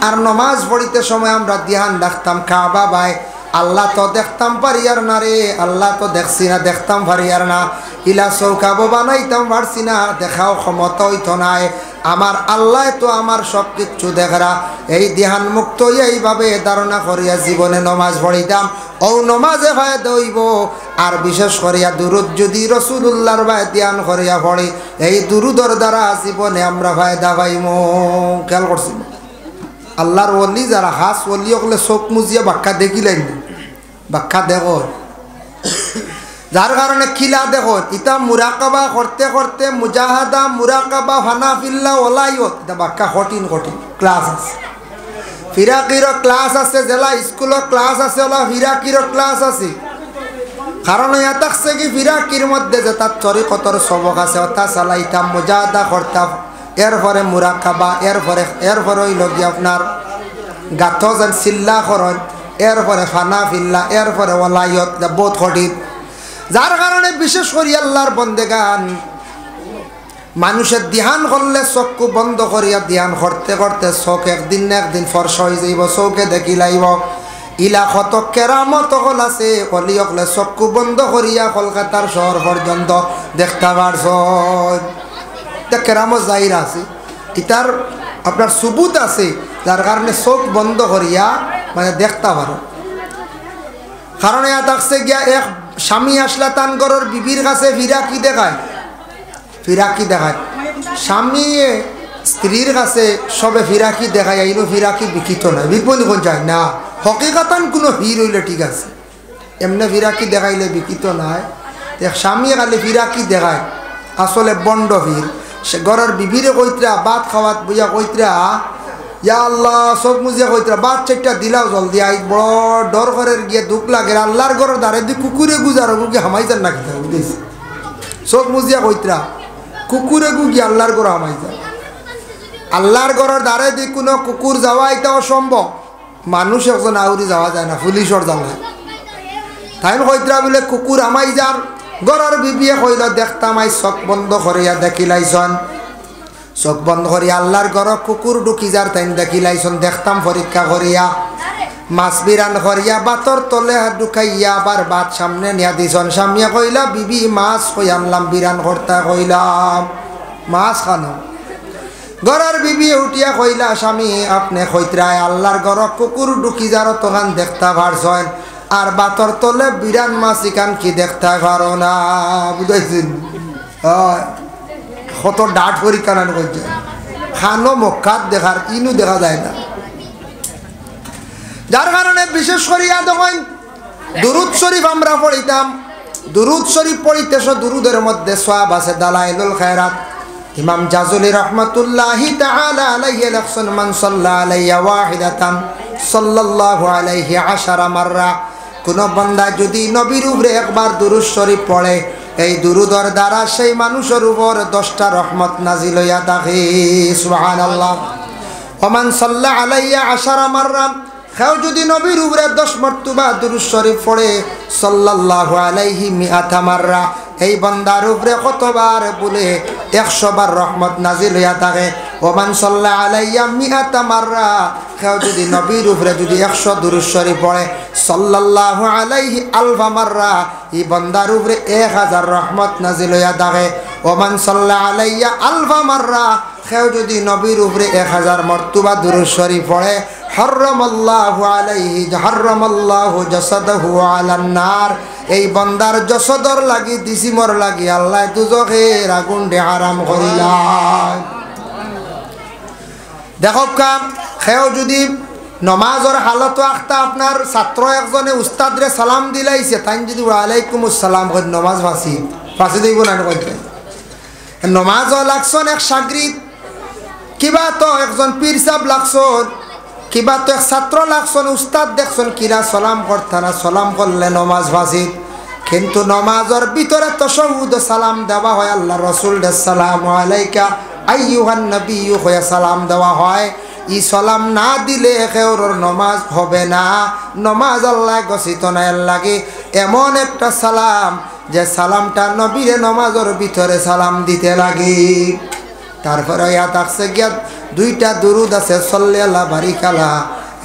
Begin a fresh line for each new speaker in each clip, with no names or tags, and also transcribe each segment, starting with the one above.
আর নমাজ পড়িতে সময় আমরা ধ্যান রাখতাম কাবা ভাই আল্লাহ তো দেখতাম পারিয়ার না রে, আল্লাহ তো দেখছি না, দেখতাম পারিয়ার না, ইলা চৌকাবো বানাইতাম পারছি না, দেখাও ক্ষমতা হইতো নাই, আমার আল্লাহ তো আমার সব কিচ্ছু দেখরা। এই ধ্যান মুক্ত এইভাবে ধারণা করিয়া জীবনে নমাজ পড়িতাম। ও নমাজে ফায়দা হইব। আর বিশেষ করিয়া দুরুদ যদি রাসূলুল্লাহর ভাই ধ্যান করিয়া পড়ি, এই দুরুদর দ্বারা জীবনে আমরা ফায়দা পাইমু। খেয়াল করছি আল্লাহর ওলি যারা হাস ওলি ওগুলো চোখ মুজিয়া বাক্কা দেখিলেন, বাক্কা দেখো, যার কারণে খিলা দেখো ইতা মুরাকাবা করতে করতে মুজাহাদা মুরাকাবা হানাফিল্লাহ ওলাইয়ত এটা বাক্কা কঠিন কঠিন ক্লাস আছে। ফিরাকিরও ক্লাস আছে, জেলা স্কুলও ক্লাস আছে, ওলা ফিরাকিরও ক্লাস আছে। কারণ ইয়া থাকছে কি ফিরাকির মধ্যে যে তার তরিকতর সবক আছে, অর্থাৎ চালাইতাম মুজাহাদা করতাম, এরপরে মুরাকাবা, এরপরে হইল কি আপনার গাথজন চিল্লা করন, এরপরে হানাফিল্লাহ, এরপরে ওলাইয়ত বহুত কঠিন। যার কারণে বিশেষ করে আল্লাহর বন্দেগান মানুষের ধ্যান করলে চক্ষু বন্ধ করিয়া ধ্যান করতে করতে চোখ একদিন না একদিন ফর্সা হয়ে যাইব, চৌকে দেখি লাইব। ইলা কত কেরামত হল আছে, অলি হকলে চক্ষু বন্ধ করিয়া কলকাতার শহর পর্যন্ত দেখতে পারছ। কেরামত জাহির আছে, ইটার আপনার সুবুত আছে, যার কারণে চোখ বন্ধ করিয়া মানে দেখতে পারো। কারণ ইয়া থাকছে গিয়া এক স্বামী আসলা তান ঘরের বিবির কাছে ফিরাকি দেখায়, ফিরাকি দেখায় স্বামী স্ত্রীর কাছে সবে ফিরাকি দেখায়, এইনো ফিরাকি বিকিত নয়, বিকবনি কোন যায় না, হকিকাতান কোনো ভিড় হইলে ঠিক আছে, এমনি ফিরাকি দেখাইলে বিকিত নয়। স্বামী খালি ফিরাকি দেখায় আসলে বন্ড ভিড়। সে ঘরের বিবিরে কইতরা ভাত খাওয়াত বুঝা কইতরা ইয়া আল্লাহ চোখ মুজিয়া কইতরা ভাত চারটা দিলাও জলদি আই, বড় ডর করে গিয়ে দুঃখ লাগে। আল্লাহর ঘরের দ্বারে দি কুকুরে গুজার গিয়ে হামাই যান না খেতে বুঝেছি, চোখ মুজিয়া কইতরা কুকুরে গু গিয়ে আল্লাহর ঘর হামাই যান। আল্লাহর ঘরের দ্বারে দি কোনো কুকুর যাওয়া এটা অসম্ভব, মানুষ একজন আউরি যাওয়া যায় না, পুলিশর জ্বালায়। তাই কইতরা বলে কুকুর হামাই যার। ঘরের বিবিয়ে কইল দেখতাম আই চোখ বন্ধ করিয়া দেখিলাইছন, চোখ বন্ধ করিয়া আল্লাহর ঘর কুকুর ঢুকি যার তাই দেখিলাইছন, দেখতাম পরীক্ষা করিয়া মাছ বিরান করিয়া বাতর তলে ঢুকাইয়া আবার ভাত সামনে নিয়া দিছন। স্বামীয়া কইলা বিবি মাছ কই আনলাম বিরান করতা, কইলাম মাছ খানো। ঘরের বিবি উঠিয়া কইলা স্বামী আপনি কইতরায় আল্লাহর ঘর কুকুর ঢুকি যার তখন দেখতা পারছেন, আর বাতর তলে বিরান মাছ ইখান কি দেখতে পারো না, বুঝাইছেন? কত ডাট পরীক্ষা না করছে, খানো মক্কাত দেখার ইনু দেখা যায় না। যার কারণে বিশেষ করিয়া দেখেন দুরুদ শরীফ আমরা পড়িতাম, দুরুদ শরীফ পড়িতেছ, দুরুদের মধ্যে সওয়াব আছে। দালাইলুল খায়রাত ইমাম জাজুলি রহমাতুল্লাহি তাআলা আলাইহি লেখছেন মান সাল্লা আলাইয়া ওয়াহিদাতান সাল্লাল্লাহু আলাইহি 10 মাররা। কোন বান্দা যদি নবীর উপরে একবার দুরুদ শরীফ পড়ে, এই দুরুদর দ্বারা সেই মানুষের উপর 10টা রহমত নাজিল হইয়া থাকে। সুবহানাল্লাহ। ওমান সাল্লা আলাইয়া 10 মাররা, কেউ যদি নবীর উপরে 10 মর্তবা দুরুদ শরীফ পড়ে, সাল্লাল্লাহু আলাইহি 100 মাররা, এই বান্দার উপরে কতবার বলে 100 বার রহমত নাজিল হইয়া থাকে। ওমান সাল্লা আলাইয়া 100 মাররা, কেউ যদি নবীর উপরে যদি 100 দুরূদ শরীফ পড়ে, সাল্লাল্লাহু আলাইহি আলফা মাররা, এই বান্দার উপরে 1000 রহমত নাজিল হইয়া থাকে। ওমান সাল্লা আলাইয়া আলফা মাররা, কেউ যদি নবীর উপরে 1000 মর্তবা দুরূদ শরীফ পড়ে, হারামাল্লাহু আলাইহি হারামাল্লাহু জাসাদাহু আলান নার, এই বান্দার জসদর লাগি দিসিমর লাগি আল্লাহ দুজখের আগুন দে হারাম করিলা। দেখো কাম খেও যদি নমাজর হালত আখতা আপনার ছাত্র একজনে উস্তাদরে সালাম দিলাইছে, তাই যদি ওয়ালাইকুম আসসালাম কই নমাজ ফাঁসি দিব না কইতে। নমাজ লাগছন এক সাগরিদ, কিবা তো একজন পীর সাহেব লাগছন, কিবা তো এক ছাত্র লাগছন, উস্তাদ দেখছন কিরা সালাম করতানা, সালাম করলে নমাজ ফাঁসিদ। কিন্তু নমাজের ভিতরে তাশাহুদ সালাম দেওয়া হয়, আল্লাহ রাসূল আসসালামু আলাইকা আইয়ুহান নবিয়্যু হয়ে সালাম দেওয়া হয়। ই সালাম না দিলে কেউর নমাজ হবে না, নমাজ আল্লাহ গছিত না। এর লাগে এমন একটা সালাম যে সালামটা নবীরে নমাজের ভিতরে সালাম দিতে লাগে। তারপরে ইয়া থাকছে গিয়া দুইটা দুরুদ আছে সাল্লি আলা বারিকালা।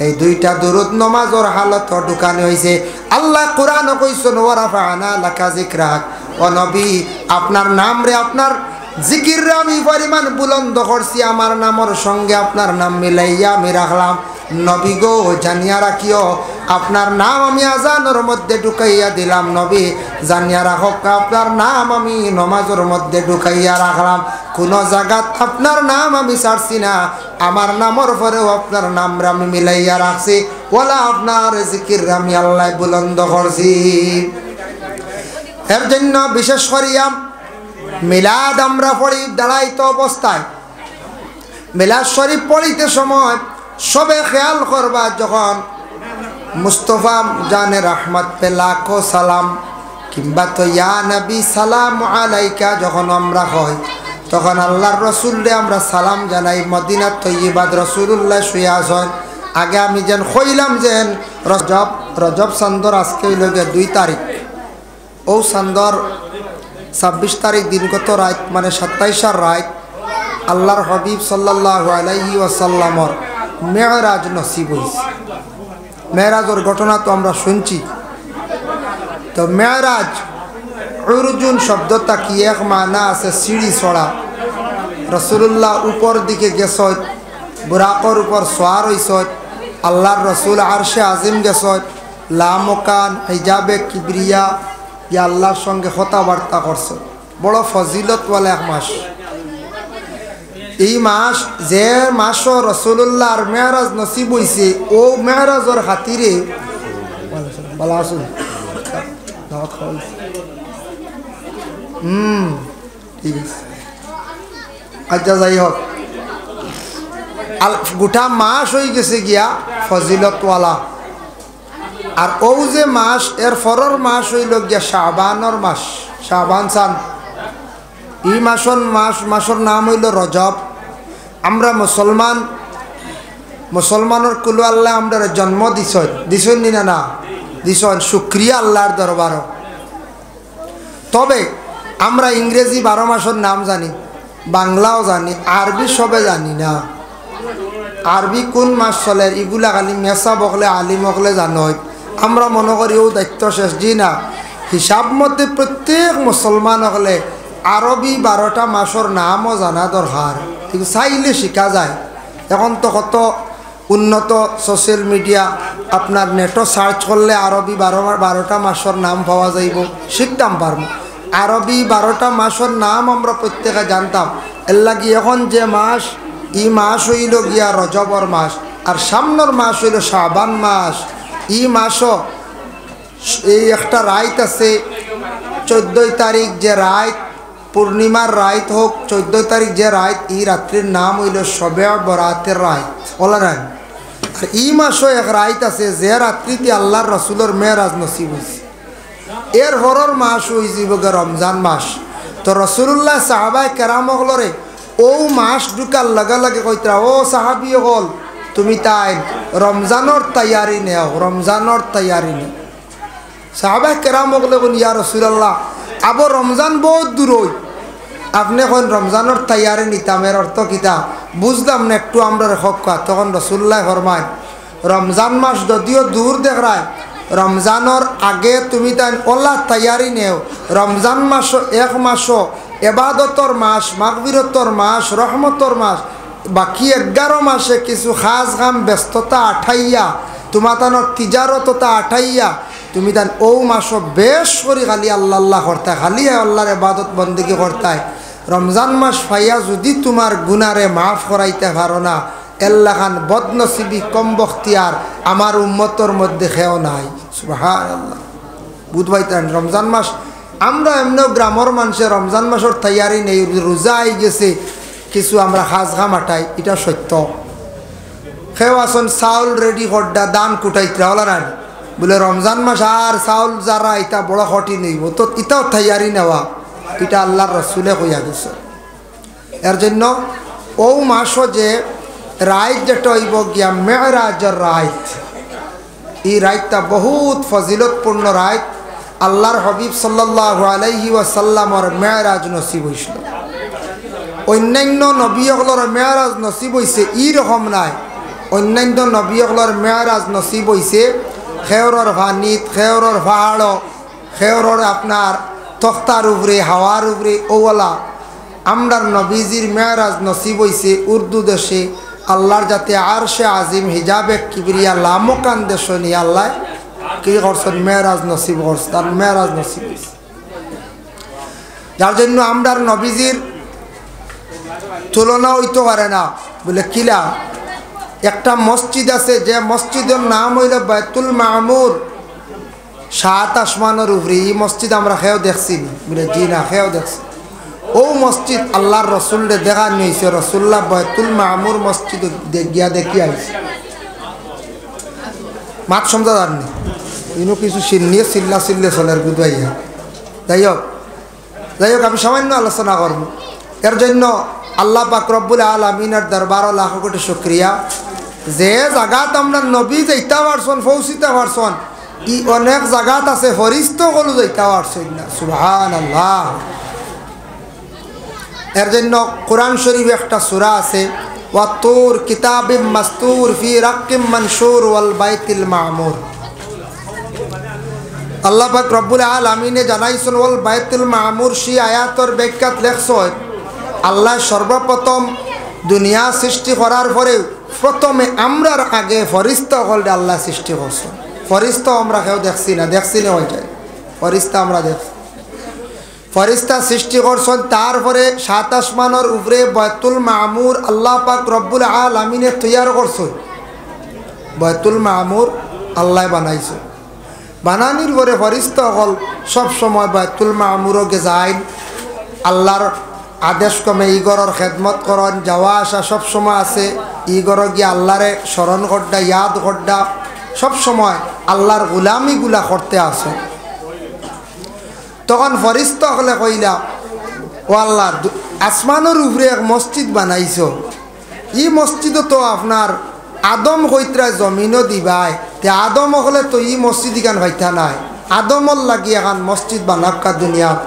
এই দুইটা দুরুদ নমাজের হালত ঢুকানো হয়েছে। আল্লাহ কোরআন কইছেন ওয়া রাফা'না লাকা যিকরাক, ও নবী আপনার নাম রে, আপনার জিকির রে আমি পরিমাণ বুলন্দ করছি, আমার নামের সঙ্গে আপনার নাম মিলাইয়া আমি রাখলাম। নবী গো জানিয়া রাখিও আপনার নাম আমি আজানের মধ্যে ঢুকাইয়া দিলাম। নবী জানিয়া রাখক আপনার নাম আমি নমাজের মধ্যে ঢুকাইয়া রাখলাম। কোনো জায়গাত আপনার নাম আমি ছাড়ছি না, আমার নামের পরেও আপনার নাম আমি মিলাইয়া রাখছি। ওলা আপনার জিকির আমি আল্লাহ বুলন্দ করছি। এর জন্য বিশেষ করিয়া মিলাদ আমরা পড়ি দাঁড়াইতে অবস্থায়। মিলাদ শরীফ পড়িতে সময় সবে খেয়াল করবা, যখন মুস্তফা জানে রহমত পে লাখো সালাম কিংবা তো ইয়া নবী সালাম আলাইকা যখন আমরা হয়, তখন আল্লাহর রসুলরে আমরা সালাম জানাই। মদিনা তৈয়বাদ রসুল্লাহ শুয়ে আসেন। আগে আমি যেন কইলাম যেন রজব চান্দর আজকে হইল 2 তারিখ, ও চান্দর 26 তারিখ দিনগত রাত মানে 27 রাত আল্লাহর হাবিব সাল্লাল্লাহু আলাইহি ওয়াসাল্লামর মেরাজ নসিব হয়েছে। মেরাজের ঘটনা তো আমরা শুনছি। তো মেরাজ উরজুন শব্দটা কি এক মানা আছে সিঁড়ি চড়া। রসুল্লাহ উপর দিকে গেছত, বুরাকর উপর সোয়ার হইছত, আল্লাহর রসুল আরশে আজিম গেছত, লামকান হিজাবে কিবরিয়া ইয়া আল্লাহর সঙ্গে কথাবার্তা করছ। বড় ফজিলতওয়ালা এক মাস। এই মাস যে মাসও রসুল্লাহর মেহরাজ নসিব হয়েছে, ও মেহরাজের খাতিরে ভালো আসুন ঠিক আছে। আচ্ছা যাই হোক, গোটা মাস হয়ে গেছে গিয়া ফজিলতওয়ালা। আর ও যে মাস এর পরের মাস হইল গিয়া শাবানের মাস, শাবান চান। এই মাসের নাম হইল রজব। আমরা মুসলমানের কুলু আল্লাহ আমরা জন্ম দিছেন নি না দিছেন, শুক্রিয়া আল্লাহর দরবার। তবে আমরা ইংরেজি 12 মাসের নাম জানি, বাংলাও জানি, আরবি সবে জানি না। আরবি কোন মাস চলে এগুলা খালি মেসা বকলে আলিম বকলে জানো। আমরা মনে করি ও দায়িত্ব শেষ জি না। হিসাব মতে প্রত্যেক মুসলমান হলে আরবি 12টা মাসের নামও জানা দরকার, কিন্তু চাইলে শিখা যায়। এখন তো কত উন্নত সোশ্যাল মিডিয়া, আপনার নেটও সার্চ করলে আরবি 12টা মাসের নাম পাওয়া যাইব, শিখতাম পারব। আরবি 12টা মাসের নাম আমরা প্রত্যেকে জানতাম। এর লাগি এখন যে মাস, এই মাস হইল গিয়া রজবর মাস, আর সামনের মাস হইল শাবান মাস। এই মাসও এই একটা রাত আছে 14 তারিখ, যে রাত পূর্ণিমার রাত হোক 14 তারিখ যে রাত, এই রাত্রির নাম হইল শবে বরাতের রাত বলা নাই। আর এই মাসও এক রাত আছে যে রাত্রিতে আল্লাহর রসুলের মেরাজ নসিব হয়েছে। এর হরর মাস হয়েছে রমজান মাস। তো রসুল্লাহ সাহাবায়ে কেরাম হলরে ও মাস ঢুকার লগে লগে কইতরা, ও সাহাবি হল তুমি তাই রমজানের তৈয়ারি নেও, রমজানের তৈয়ারি নেও। সাহাবায়ে কেরাম হলে কোন ইয়া রসুল্লাহ আবার রমজান বহুত দূর হই, আপনি এখন রমজানের তৈয়ারি নিতাম, এর অর্থ কিতা বুঝলাম না, একটু আমরা রেখা। তখন রসুল্লাহ ফরমায় রমজান মাস যদিও দূর দেখায়, রমজানের আগে তুমি তাই ওলা তৈয়ারি নেও। রমজান মাস এক মাসও এবাদতর মাস, মাগফিরতর মাস, রহমতর মাস। বাকি 11 মাসে কিছু খাস কাম ব্যস্ততা আঠাইয়া, তোমার তানোর তিজারততা আঠাইয়া তুমি তান ও মাসও বেশ করি খালি আল্লাহ আল্লাহ করতায়, খালি আল্লাহর ইবাদত বন্দেগি করতায়। রমজান মাস পাইয়া যদি তোমার গুনারে মাফ করাইতে পারো না, এল্লাখান বদনসিবি কম বখতিয়ার আমার উম্মতর মধ্যে খেও নাই। সুবহানাল্লাহ। বুধবাইতেন রমজান মাস আমরা এমনিও গ্রামের মানুষের রমজান মাসের তৈয়ারি নেই, রোজা আই গেছে কিছু আমরা খাস ঘাম আটাই, এটা সত্য। খেও আসন চাউল রেডি করডা দান কুটাইতরা হলা না বলে রমজান মাস আর চাউল যারা এটা বড় কঠিন হইব, তো এটাও তৈয়ারি নেওয়া, এটা আল্লাহর রসুলে কইয়া গেছে। এর জন্য ও মাসও যে রাত যেটা হইব গিয়া মেরাজের রাত, এই রাতটা বহুত ফজিলতপূর্ণ রাত। আল্লাহর হাবিব সাল্লাল্লাহু আলাইহি ওয়াসাল্লামর মেরাজ নসিব হইছিল। অন্যান্য নবীসকলৰ মেয়ারাজ নসিব হইছে ই রকম নাই অন্যান্য নবীসকলৰ মেয়ারাজ নসিব হইছে খেয়ৰৰ ভানিত খেয়ৰৰ পাহাড় খেয়ৰৰ আপনার তখতার উপরে হাওয়ার উপরে ওওয়ালা আমরার নবীজির মেয়ারাজ নসিব হইছে উর্দু দেশে আল্লাহর যাতে আরশে আজিম হিজাবে কিবরিয়া লামকান দেশ নিয়ে আল্লাহ কি করছেন মেয়ারাজ নসিব করছে তার মেয়ারাজ নসিব হইছে যার জন্য আমরার নবীজির তুলনা হইতে পারে না বলে কিলা একটা মসজিদ আছে যে মসজিদের নাম হইল বাইতুল মামুর সাত আসমানের উপরে এই মসজিদ আমরা খেয়েও দেখছি বলে জি না খেয়েও দেখছি ও মসজিদ আল্লাহর রসুলরে দেখা নিয়েছে রসুল্লাহ বাইতুল মামুর মসজিদ গিয়া দেখি আইছে মাত সমঝা জাননি ইনো কিছু নিয়ে চিল্লা চিল্লে চলের বুঝাইয়া যাই হোক আমি সামান্য আলোচনা করব এর জন্য আল্লাহ পাক রব্বুল আলামিনের দরবার লাখ কোটি শুকরিয়া যে জায়গাত আমরা নবী যাইতে পারছন পৌঁছিতে পারছন ই অনেক জায়গাত আছে ফরিস্ত গলো যাইতে পারছন না সুবহানাল্লাহ এর জন্য কোরআন শরীফে একটা সূরা আছে ওয়াতুর কিতাবিম মাসতুর ফি রাক্কিম মানশুর ওয়াল বাইতিল মামুর আল্লাহ পাক রব্বুল আলামিনে জানাইছেন ওয়াল বাইতুল মামুর সেই আয়াতের ব্যাখ্যাত লেখছেন আল্লাহ সর্বপ্রথম দুনিয়া সৃষ্টি করার পরে প্রথমে আমরার আগে ফরিস্তা হলদে আল্লাহ সৃষ্টি করছেন ফরিস্তা আমরা কেউ দেখছি না হয়ে যায় ফরিস্তা আমরা দেখছি ফরিস্তা সৃষ্টি করছেন তারপরে সাত আসমানের উপরে বাইতুল মামুর আল্লাহ পাক রব্বুল আলামিনে তৈয়ার করছেন বাইতুল মামুর আল্লাহ বানাইছে বানানির পরে ফরিস্তা হল সব সময় বাইতুল মামুরকে যায় আল্লাহর আদেশ কমে ইগরের খেদমত করন যাওয়া আসা সব সময় আছে ইগর গিয়ে আল্লাহরে স্মরণ করডা ইয়াদ করডা সব সময় আল্লাহর গুলামিগুলা করতে আসে তখন ফরিস্তা হলে কইলা ও আল্লাহ আসমানের উপরে এক মসজিদ বানাইছ ই মসজিদও তো আপনার আদম কইত্রা জমিনও দিবাই তে আদম হলে তো ই মসজিদ ইখান ভাইতা নাই আদমর লাগি এখন মসজিদ বানাক্কা দুনিয়াত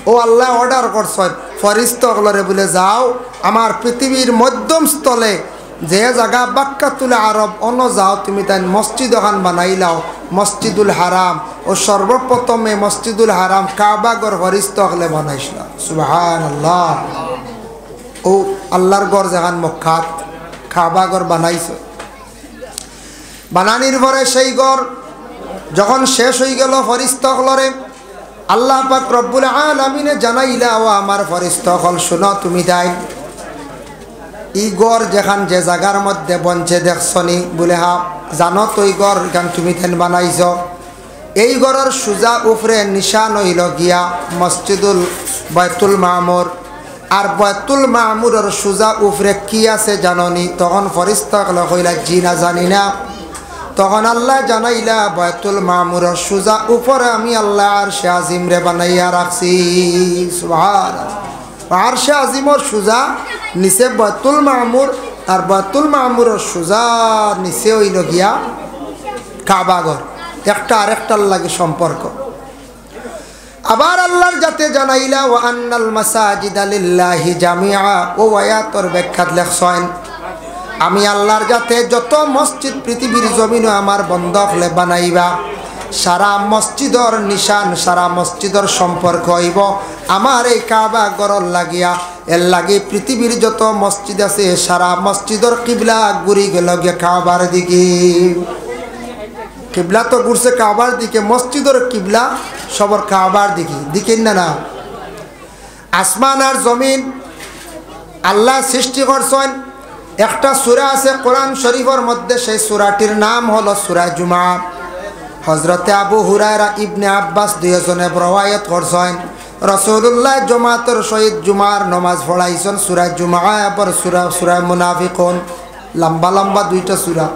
ও আল্লাহ অর্ডার করছেন ফরিস্তাগুলোরে বলে যাও আমার পৃথিবীর মধ্যম স্থলে যে জায়গা বাক্কাতুল আরব অন্য যাও তুমি তাই মসজিদ ওখান বানাইলাও মসজিদুল হারাম ও সর্বপ্রথমে মসজিদুল হারাম কাবাগর ফরিস্তাগুলো বানাইছিলাম সুবহানাল্লাহ ও আল্লাহর গড় যেখান মক্কাত কাবাগর বানাইছে বানানির পরে সেই গড় যখন শেষ হয়ে গেল ফরিস্তাগুলোরে আল্লাহ পাক রব্বুল আলামিনে জানাইলা ও আমার ফরিস্তা হল শুনো তুমি তাই ই গড় যেখান যে জায়গার মধ্যে বঞ্চে দেখছনি বলে হা জানো তো এই গড় এখান তুমি তেন বানাইছ এই গড়ের সুজা উপরে নিশান হইল গিয়া মসজিদুল বাইতুল মামুর আর বাইতুল মামুরের সুজা উপরে কি আছে জাননি তখন ফরিস্তা কইলা জি না জানি না তখন আল্লাহ জানাইলা বাইতুল মামুরের সুজা উপরে আমি আল্লাহ আরশে আজিম রে বানাইয়া রাখছি সুবহানাল্লাহ আরশে আজিমর সুজা নিচে বাইতুল মামুর আর বাইতুল মামুরের সুজা নিচে হইল গিয়া কাবাগর একটা আরেকটার লাগে সম্পর্ক আবার আল্লাহর যাতে জানাইলা ওয়া আন্নাল মাসাজিদা লিল্লাহি জামিআ ও আয়াতের ব্যাখ্যা লেখছেন আমি আল্লাহর যাতে যত মসজিদ পৃথিবীর জমিনে আমার বন্ধক হলে বানাইবা সারা মসজিদর নিশান সারা মসজিদর সম্পর্ক হইব আমার এই কাবা গড়র লাগিয়া এর লাগে পৃথিবীর যত মসজিদ আছে সারা মসজিদর কিবলা ঘুরি গেল গিয়ে কাবার দিকে কিবলা তো ঘুরছে কাবার দিকে মসজিদর কিবলা সবর কাবার দিকে না আসমান আর জমিন আল্লাহ সৃষ্টি করছেন একটা সূরা আছে কোরআন শরীফের মধ্যে সেই সূরাটির নাম হলো সূরা জুমা হযরতে আবু হুরায়রা ইবনে আব্বাস দুইজনে রওয়ায়াত করছেন রাসূলুল্লাহ জামাতের সহিত জুমার নামাজ পড়াইছেন সূরা জুমা আর সূরা মুনাফিকুন লম্বা লম্বা দুইটা সূরা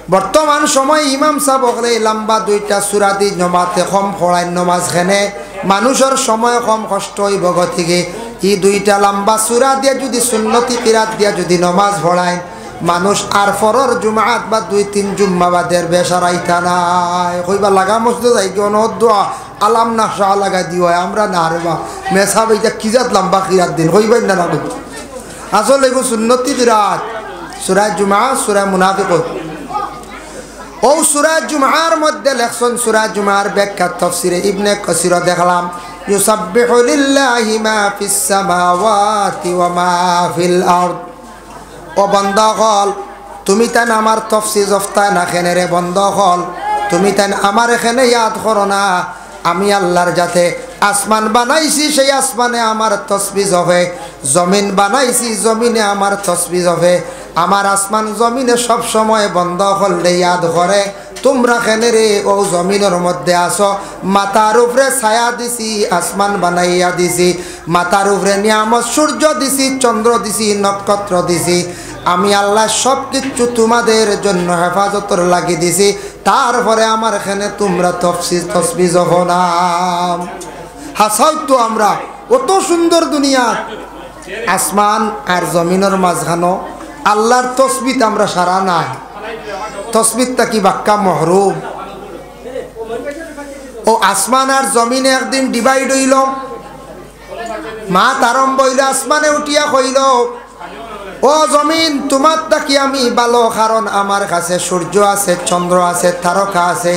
বর্তমান সময় ইমাম সাহেব বলে লম্বা দুইটা সূরা দি নামাজে কম পড়াই নামাজ খানে মানুষের সময় কম কষ্ট হইব গতিকে এই দুইটা লম্বা সূরা দিয়ে যদি সুন্নতি কিরাত দিয়া যদি নামাজ পড়ায় মানুষ আর ফরর জুমাত বা দুই তিন জুম্মা বাদের বেসারাইতা নাই কইবা লাগা মসজিদ যাই কোন দোয়া আলাম না শাহ লাগাই দিও আমরা না রে বা মেসাব এটা কি জাত লম্বা কিরাত দিন হইবেন না না আসলে এগো সুন্নতি কিরাত সূরা জুমআ সূরা মুনাফিকুন ও সূরা জুমআর মধ্যে লেখছেন সূরা জুমআর ব্যাখ্যা তাফসীরে ইবনে কাসির দেখলাম ইউসাব্বিহু লিল্লাহি মা ফিস সামাওয়াতি ওয়া মা ফিল আরদ ও বান্দা হল তুমি তান আমার তাফসীর জফতা না খেনে রে বান্দা হল তুমি তান আমার এখানে ইয়াদ করো না আমি আল্লাহর যাতে আসমান বানাইছি সেই আসমানে আমার তসবিহ হবে জমিন বানাইছি জমিনে আমার তসবিহ হবে আমার আসমান জমিনে সব সময় বন্ধ হলে ইয়াদ করে তোমরা কেনে রে ও জমিনের মধ্যে আসো মাথার উপরে ছায়া দিছি আসমান বানাইয়া দিছি মাথার উপরে নিয়ামত সূর্য দিছি চন্দ্র দিছি নক্ষত্র দিছি আমি আল্লাহ সব কিছু তোমাদের জন্য হেফাজতর লাগিয়ে দিছি তারপরে আমার এখানে তোমরা তসবিহ যখন হাসাই তো আমরা অত সুন্দর দুনিয়া আসমান আর জমিনের মাঝখানো আল্লাহর তসবিহ আমরা সারা নাই তসবিহটা কি বাক্কা মহরুম ও আসমান আর জমিনে একদিন ডিভাইড হইল মা আরম্ভ হইল আসমানে উঠিয়া হইল ও জমিন তোমার তাকি আমি ভালো কারণ আমার কাছে সূর্য আছে চন্দ্র আছে তারকা আছে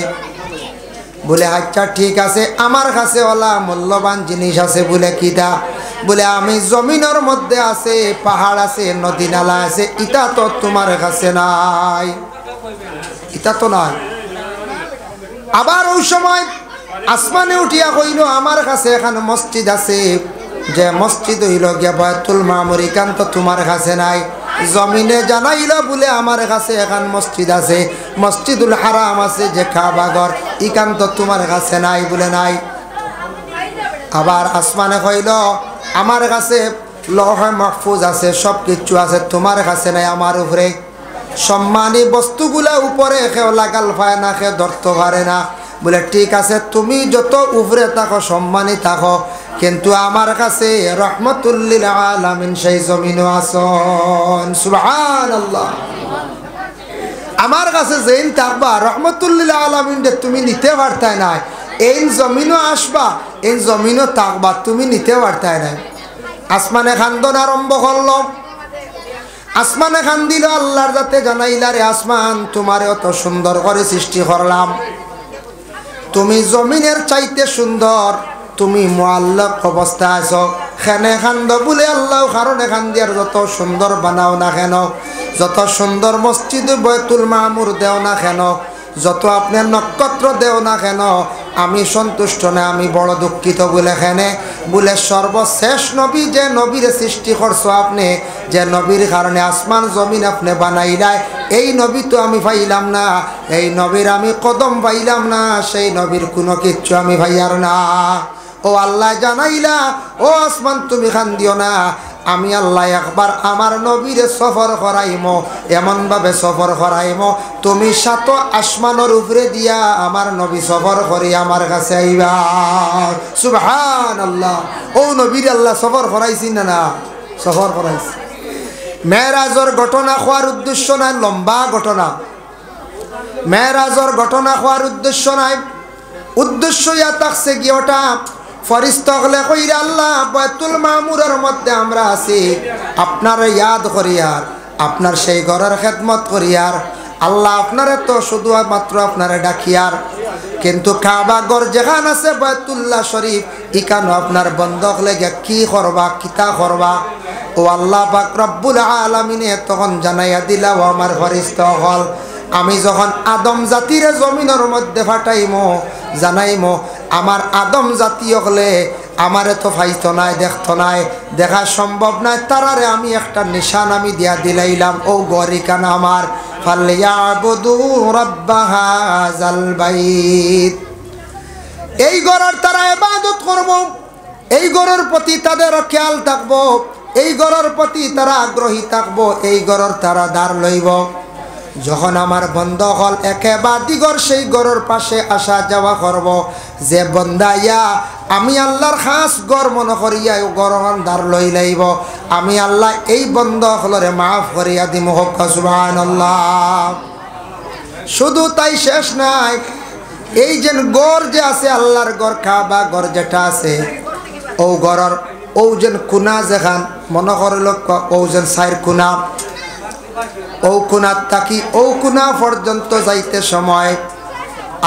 বলে আচ্ছা ঠিক আছে আমার কাছে ওলা মূল্যবান জিনিস আছে বলে কিটা বলে আমি জমিনের মধ্যে আছে পাহাড় আছে নদী নালা আছে ইটা তো তোমার কাছে নাই ইটা তো নাই আবার ওই সময় আসমানে উঠিয়া কইল আমার কাছে এখানে মসজিদ আছে যে মসজিদ হইল গিয়া বায়তুল মামুর ইকান তো তোমার কাছে নাই জমিনে জানাইল বলে আমার কাছে এখন মসজিদ আছে মসজিদুল হারাম আছে যে কাবা ঘর ইকান তো তোমার কাছে নাই বলে নাই আবার আসমানে কইল আমার কাছে লৌহে মাহফুজ আছে সব কিছু আছে তোমার কাছে নাই আমার উপরে সম্মানী বস্তুগুলা উপরে কেউ লাগাল পায় না কেউ ধরতে পারে না বলে ঠিক আছে তুমি যত উপরে থাকো সম্মানী থাকো কিন্তু আমার কাছে রহমতুল লিল আলামিন সেই জমিনও আসন সুবহানাল্লাহ আমার কাছে যেইন থাকবা রহমতুল লিল আলামিন যে তুমি নিতে পারতাই না এই জমিনও আসবা এই জমিনও থাকবা তুমি নিতে পারতাই না আসমানে খান্দন আরম্ভ করল আসমানে খান দিল আল্লাহর যাতে জানাইলা রে আসমান তোমারে অত সুন্দর করে সৃষ্টি করলাম তুমি জমিনের চাইতে সুন্দর তুমি মুআল্লাক অবস্থা আছো খানে খান্দ বলে আল্লাহ কারণে খান দিয়ার যত সুন্দর বানাও না কেন যত সুন্দর মসজিদ বায়তুল মামুর দেও না কেন যত আপনি নক্ষত্র দেও না কেন আমি সন্তুষ্ট না আমি বড় দুঃখিত বলে খানে বলে সর্বশেষ নবী যে নবীর সৃষ্টি করছো আপনি যে নবীর কারণে আসমান জমিন আপনি বানাইলাই এই নবী তো আমি পাইলাম না এই নবীর আমি কদম পাইলাম না সেই নবীর কোনো কিচ্ছু আমি পাইয়ার না ও আল্লাহ জানাইলা ও আসমান তুমি খান দিও না আমি আল্লাহ একবার আমার নবীরে সফর করাইমো এমনভাবে সফর করাইমো তুমি সাত আসমানের উপরে দিয়া আমার নবী সফর করি আমার কাছে আইবা সুবহানাল্লাহ ও নবীর আল্লাহ সফর করাইছি না না সফর করাইছি মেরাজের ঘটনা হওয়ার উদ্দেশ্য নাই লম্বা ঘটনা মেরাজের ঘটনা হওয়ার উদ্দেশ্য নাই উদ্দেশ্য ইয়া থাকছে কি ওটা ফরিস্তা হলে কইরা আল্লাহ বায়তুল মামুরের মধ্যে আমরা আছি আপনার ইয়াদ করিয়ার আপনার সেই ঘরের খেদমত করিয়ার আল্লাহ আপনারে তো শুধু মাত্র আপনারে ডাকিয়ার কিন্তু কাবা ঘর যেখান আছে বায়তুল্লাহ শরীফ ইকানো আপনার বন্ধক লেগে কি করবা কিতা করবা ও আল্লাহ পাক রব্বুল আলামিনে তখন জানাইয়া দিলা ও আমার ফরিস্তা হল আমি যখন আদম জাতিরে জমিনের মধ্যে ফাটাইমো জানাইমো আমার আদম জাতীয় হলে আমারে তো ফাইতো নাই দেখতো নাই দেখা সম্ভব নাই তারারে আমি একটা নিশান আমি দিয়া দিলাইলাম ও গরিকান আমার ফালিয়াবুদু রাব্ব হাযাল বাইত এই ঘরের তারা ইবাদত করব এই ঘরের প্রতি তাদের খেয়াল থাকবো এই ঘরের প্রতি তারা আগ্রহী থাকবো এই ঘরের তারা দ্বার লইব যখন আমার বন্ধ হল একেবারে দিগর সেই গড়ের পাশে আসা যাওয়া করব যে বন্দাইয়া আমি আল্লাহর খাস গড় মনে করিয়া গড়ন দ্বার লই লাইব আমি আল্লাহ এই বন্ধ হলরে মাফ করিয়া দিমু হক সুবহানাল্লাহ শুধু তাই শেষ নাই এই যে গড় যে আছে আল্লাহর গড় কাবা গড় যেটা আছে ও গড়র ও যেন কোনা যেখান মনে করল ও যেন সাইর কোনা ও কোনার তাকি ও কোনা পর্যন্ত যাইতে সময়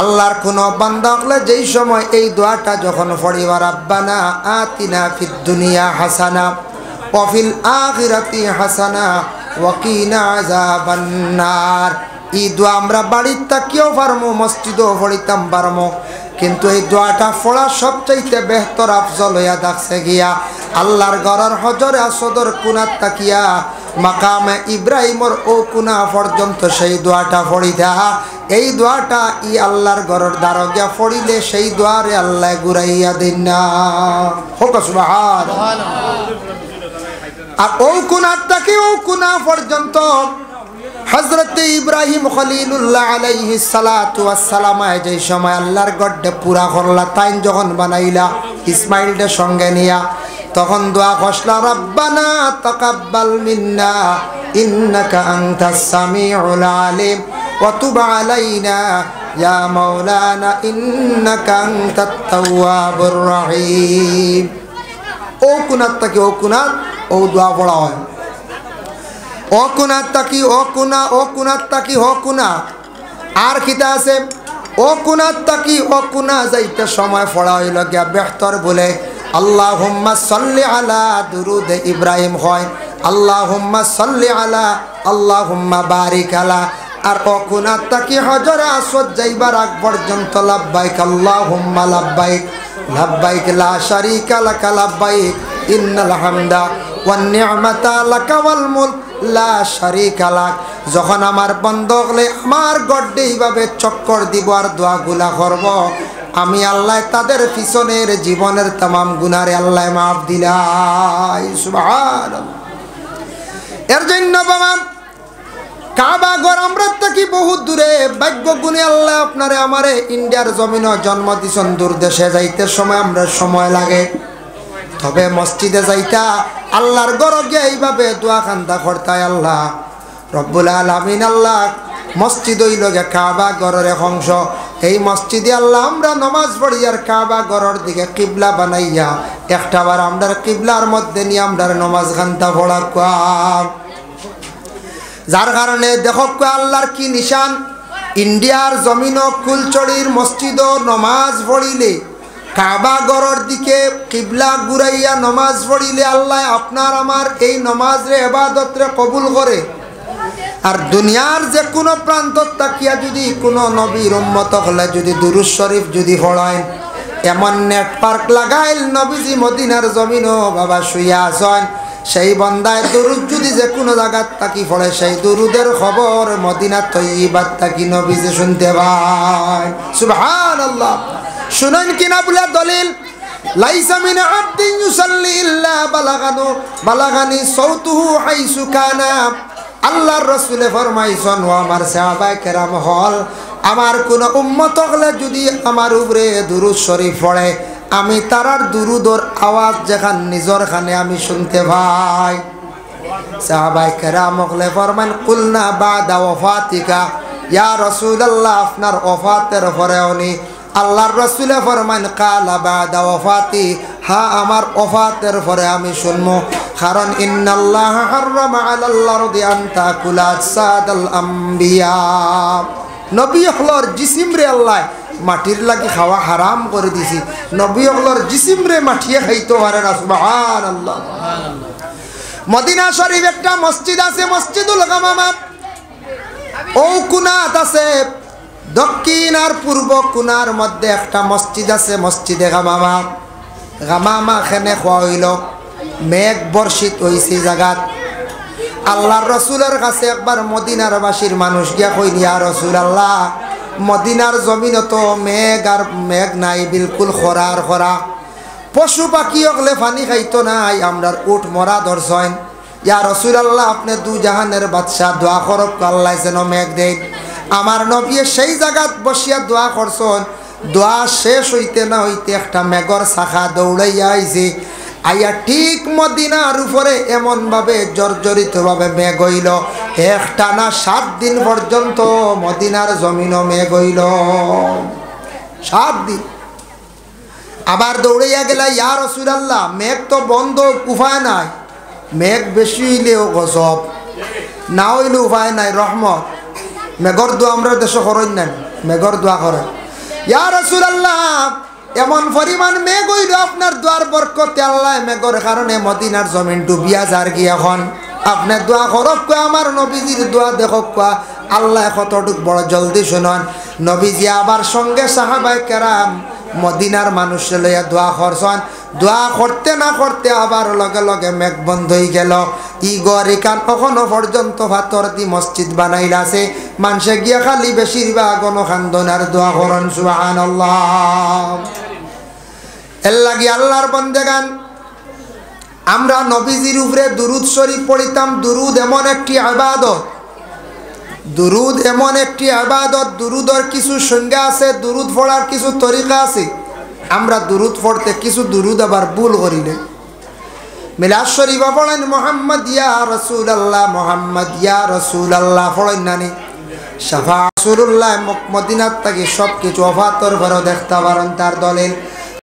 আল্লাহর কোন বান্দা হলে যেই সময় এই দোয়াটা যখন পড়িবা রাব্বানা আতিনা ফিদ দুনিয়া হাসানা ওয়া ফিল আখিরাতি হাসানা ওয়া কিনা আযাবান নার, এই দোয়া আমরা বাড়ির তাকিও পারমো মসজিদও পড়িতাম পারমো, কিন্তু এই দোয়াটা পড়া সবচাইতে বেহতর আফজল হইয়া দেখছে গিয়া আল্লাহর ঘরের হজরে আসদর কুনার তাকিয়া মাকামে ইব্রাহিমর ও কুনা পর্যন্ত সেই দোয়াটা পড়িতা। এই দোয়াটা ই আল্লাহর ঘরের দ্বারা গিয়া পড়িলে সেই দোয়ারে আল্লাহ ঘুরাইয়া দিন না, হোক সুবহানাল্লাহ। আর ও কুনার তাকি ও কুনা পর্যন্ত হযরত ইব্রাহিম খলিলুল্লাহ আলাইহিস সালাতু ওয়াস সালাম যে সময় আল্লাহর গড্ডে পুরা করলা তাইন যখন বানাইলা ইসমাইলকে সঙ্গে নিয়া তখন দোয়া করলা রব্বানা তাকাব্বাল মিন্না ইন্নাকা আনতাস সামিউল আলিম ওয়া তুব আলাইনা ইয়া মাওলানা ইন্নাকা আনতাত তাওয়াবুর রহিম। ও কুনাত তাকি ও কুনাত ও দোয়া পড়া হয় ও কুনার তাকি ও কুনা ও কুনার তাকি ও কুনা। আর কিতা আছে ও কুনার তাকি ও কুনা যাইতে সময় পড়া হইল গিয়া বেহতর বলে আল্লাহুম্মা সাল্লি আলা দুরুদ ইব্রাহিম হয় আল্লাহুম্মা সাল্লি আলা আল্লাহুম্মা বারিক আলা। আর ও কুনার তাকি হজরে আসওয়াদ যাইবার আগ পর্যন্ত লাব্বাইক আল্লাহুম্মা লাব্বাইক লাব্বাইক লা শারীকা লাক লাব্বাইক ইন্নাল হামদা ওয়ান নি'মাতা লাকা ওয়াল মুলক লা শারীকা লাক। যখন আমার বন্ধ হলে আমার গড্ডে এইভাবে চক্কর দিব আর দোয়াগুলা করব, আমি আল্লাহ তাদের পিছনের জীবনের तमाम গুনাহরে আল্লাহ মাফ দিলাই, সুবহানাল্লাহ। এর জন্য বাবা কাবা ঘর আমরা থাকি বহুত দূরে, ভাগ্য গুণে আল্লাহ আপনারে আমারে ইন্ডিয়ার জমিনও জন্ম দিছেন, দূর দেশে যাইতে সময় আমরা সময় লাগে, তবে মসজিদে যাইতা আল্লাহর ঘর গিয়ে এইভাবে দোয়া খান্দা করতায় আল্লাহ রব্বুল আলামিন। আল্লাহ মসজিদ হইল গে কাবা ঘরের এক অংশ, এই মসজিদে আল্লাহ আমরা নমাজ পড়ি আর কাবা ঘরের দিকে কিবলা বানাইয়া একটা বার আমরা কিবলার মধ্যে নিয়ে আমরা নমাজ খান্দা পড়া কাম, যার কারণে দেখো আল্লাহর কি নিশান। ইন্ডিয়ার জমিন কুলচড়ির মসজিদ নমাজ পড়িলে কাবা ঘরের দিকে কিবলা ঘুরাইয়া নমাজ পড়িলে আল্লাহ আপনার আমার এই নমাজরে ইবাদতরে কবুল করে। আর দুনিয়ার যে কোনো প্রান্ত তাকিয়া যদি কোনো নবীর উম্মত হলে যদি দুরূদ শরীফ যদি পড়ায় এমন নেটওয়ার্ক লাগাইল নবীজি মদিনার জমিনও বাবা শুইয়া আছেন, সেই বন্দায় দুরূদ যদি যে কোনো জায়গার তাকি পড়ে সেই দুরূদের খবর মদিনা তৈয়্যিবাত তাকি নবীজি শুনতে পায়, সুবহানাল্লাহ। শুনেন কিনা বলে দলিল লাইসা মিন আবদিন ইউসাল্লি ইল্লা বালাগানি সাউতুহু হাইসু কানা। আল্লাহর রাসূলে ফরমাইছেন ও আমার সাহাবায়ে কেরাম হল আমার কোন উম্মত হলে যদি আমার উপরে দুরূদ শরীফ পড়ে আমি তারার দুরূদর আওয়াজ যেখান নিজর খানে আমি শুনতে পাই। সাহাবায়ে কেরাম হলে ফরমান কুলনা বাদা ওয়াফাতিকা ইয়া রাসূলুল্লাহ আপনার ওফাতের পরে উনি আল্লাহর রাসূলে ফরমান কালা বাদা ওয়াফাতি, হ্যাঁ আমার ওফাতের পরে আমি শুনবো, কারণ ইন্নাল্লাহ হাররামা আলাল আরদি আন তাকুলা আজসাদাল আম্বিয়া। নবী হলর জিসিম রে আল্লাহ মাটির লাগি খাওয়া হারাম করে দিছি, নবী হলর জিসিম রে মাটিয়ে খাইতে পারে না, সুবহানাল্লাহ। মদিনা শরীফ একটা মসজিদ আছে মসজিদুল গামামা, ও কুনাত আছে দক্ষিণ আর পূর্ব কোনার মধ্যে একটা মসজিদ আছে মসজিদে গামামা। গামামা খেনে খোয়া হইল মেঘ বর্ষিত হয়েছে জায়গাত। আল্লাহর রসুলের কাছে একবার মদিনার বাসীর মানুষ গিয়া কইল ইয়া রাসূলুল্লাহ মদিনার জমিন তো মেঘ আর মেঘ নাই, বিলকুল খরার খরা, পশু পাখি হলে পানি খাইতো নাই, আমরার উঠ মরা ধরছেন। ইয়া রাসূলুল্লাহ আপনি দু জাহানের বাদশাহ দোয়া করক আল্লাহ যেন মেঘ দেন। আমার নবী সেই জায়গাত বসিয়া দোয়া করছেন, দোয়া শেষ হইতে না হইতে একটা মেঘর শাখা দৌড়াইয়া আইছে, আইয়া ঠিক মদিনার উপরে এমনভাবে জর্জরিতভাবে মেঘ হইল, একটানা 7 দিন পর্যন্ত মদিনার জমিনও মেঘ হইল। 7 দিন। আবার দৌড়াইয়া গেলা, ইয়া রাসূলুল্লাহ মেঘ তো বন্ধ, উপায় নাই। মেঘ বেশি হইলেও গজব, না হইলে উপায় নাই, রহমত। মেঘর দোয়া আমরা দেশে করেন না, মেঘর দোয়া করেন। ইয়া রাসূলুল্লাহ এমন পরিমাণ মেঘ হইল আপনার দোয়ার বরকতে আল্লাহ মেঘর কারণে মদিনার জমিন ডুবিয়া যার কি। এখন আপনি দোয়া করক কয়, আমার নবীজির দোয়া দেখক কয়, আল্লাহ কতটুক বড় জলদি শুনন। নবীজি আবার সঙ্গে সাহাবায়ে কেরাম মদিনার মানুষ লইয়া দোয়া করছেন। দোয়া করতে না করতে আবার লগে লগে মেঘ বন্ধ হয়ে গেল। ই গরিকান এখনো পর্যন্ত পাথর দি মসজিদ বানাইল আছে, মানুষে গিয়া খালি বেশিরভাগ অনুখান্দনার দোয়া করেন সুবহানাল্লাহ। এর লাগি আল্লাহর বন্দেগান আমরা নবীজির উপরে দুরুদ শরীফ পড়িতাম। দুরুদ এমন একটি ইবাদত, দুরুদ এমন একটি ইবাদত, দুরুদের কিছু সংজ্ঞা আছে, দুরুদ পড়ার কিছু তরিকা আছে। আমরা দুরুদ পড়তে কিছু দুরুদ আবার ভুল করিলে। মিলাদ শরীফ পড়েন মুহাম্মদ ইয়া রাসূলুল্লাহ, মুহাম্মদ ইয়া রাসূলুল্লাহ পড়েন নানি। শাফা রাসূলুল্লাহ মদিনাত থেকে সব কিছু ওফাতর ভরে দেখতে পারেন তার দলিল।